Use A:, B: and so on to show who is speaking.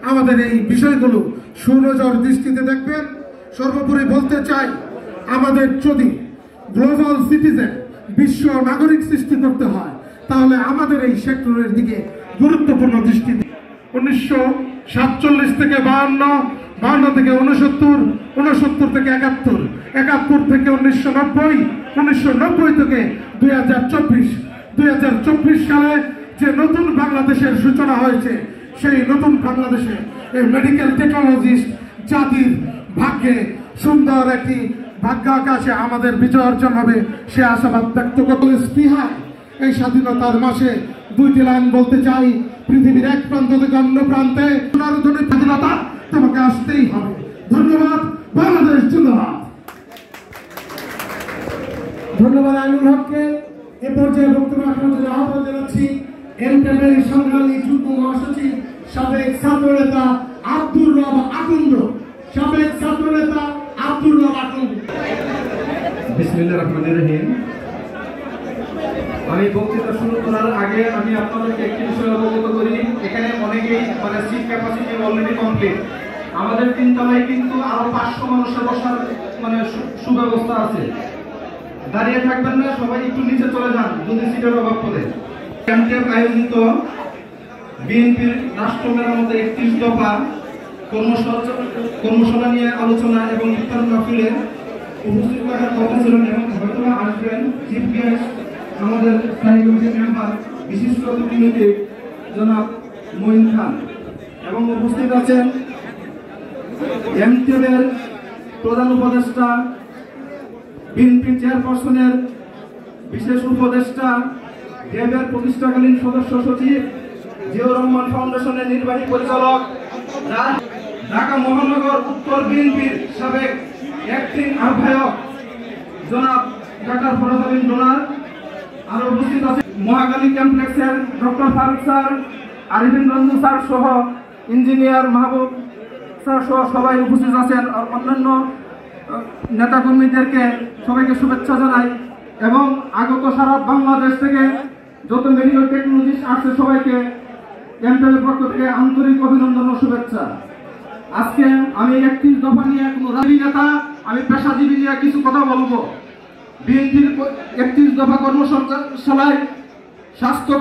A: আমাদের এই বিষয়গুলো সুনজর দৃষ্টিতে দেখবেন। সর্বোপরি বলতে চাই, আমাদের যদি গ্লোবাল সিটিজেন, বিশ্ব নাগরিক সৃষ্টি করতে হয়, তাহলে আমাদের এই সেক্টরের দিকে গুরুত্বপূর্ণ দৃষ্টি 1947 থেকে 52, 52 থেকে 69, 69 থেকে 71, 71 থেকে 1990, 1990 থেকে 2024, 2024 সালে যে নতুন বাংলাদেশের সূচনা হয়েছে, সেই নতুন বাংলাদেশে এই মেডিকেল টেকনোলজিস্ট জাতির ভাগ্যে সুন্দর একটি ভাগ্য আকাশে আমাদের বিজয় অর্জন হবে, সে আশাবাদ ব্যক্ত করতে স্পৃহায় এই স্বাধীনতার মাসে দুইটি লাইন বলতে চাই। পৃথিবীর এক প্রান্ত থেকে অন্য প্রান্তে পুনরুদ্ধারের স্বাধীনতা তোমাকে আসতেই হবে। ধন্যবাদ। বাংলাদেশ জিন্দাবাদ। ধন্যবাদ আইনুল হককে। এ পর্যায়ে বক্তব্য রাখার জন্য আহ্বান জানাচ্ছি এমপিএর সংগ্রামী যুগ্ম মহাসচিব, সাবেক ছাত্রনেতা আব্দুর রব আকন্দ। সাবেক ছাত্রনেতা আব্দুর রব আকন্দ।
B: বিসমিল্লাহির রহমানির রহিম। আমি বক্তৃতা শুরু করার আগে আমি আপনাদেরকে একটি বিষয় অবগত করি। এখানে অনেকেই সিট ক্যাপাসিটি অলরেডি কমপ্লিট। আমাদের 3 তলায় কিন্তু আরো 500 মানুষের বসার সুব্যবস্থা আছে। দাঁড়িয়ে থাকবেন না, সবাই একটু নিচে চলে যান যদি সিটের অভাব পড়ে। ক্যাম্পের আয়োজিত বিএনপির রাষ্ট্র মেরামতে 31 দফা কর্মশালা নিয়ে আলোচনা এবং ইফতার মাহফিলে উপস্থিত থাকার কথা ছিলেন এবং হয়তো আসবেন চিফ গেস্ট আমাদের স্থায়ী কমিটির মেম্বার বিশিষ্ট অতিথি জনাব মঈন খান, এবং উপস্থিত আছেন এমটিএর প্রধান উপদেষ্টা, বিএনপি চেয়ারপারসনের বিশেষ উপদেষ্টা, ডেবের প্রতিষ্ঠাকালীন সদস্য সচিব, জিয়াউর রহমান ফাউন্ডেশনের নির্বাহী পরিচালক, ঢাকা মহানগর উত্তর বিএনপির সাবেক অ্যাক্টিং আহ্বায়ক জনাব ডাক্তার ফরাজ ডোনার, আর উপস্থিত আছে মহাকালী কমপ্লেক্সের doctor Faruk sir, Arifin Ranjan sir সহ ইঞ্জিনিয়ার মাহবুব স্যার সহ সবাই উপস্থিত আছেন। আর অন্যান্য নেতাকর্মীদেরকে সবাইকে শুভেচ্ছা জানাই, এবং আগত সারা বাংলাদেশ থেকে যত মেডিকেল টেকনোলজিস্ট আছে সবাইকে এমপিএর পক্ষ থেকে আন্তরিক অভিনন্দন ও শুভেচ্ছা। আজকে আমি 31 দফা নিয়ে কোনো রাজনীতি নেতা, আমি পেশাজীবী নিয়ে কিছু কথা বলবো। বিএনপির 31 দফা কর্মশালায় স্বাস্থ্য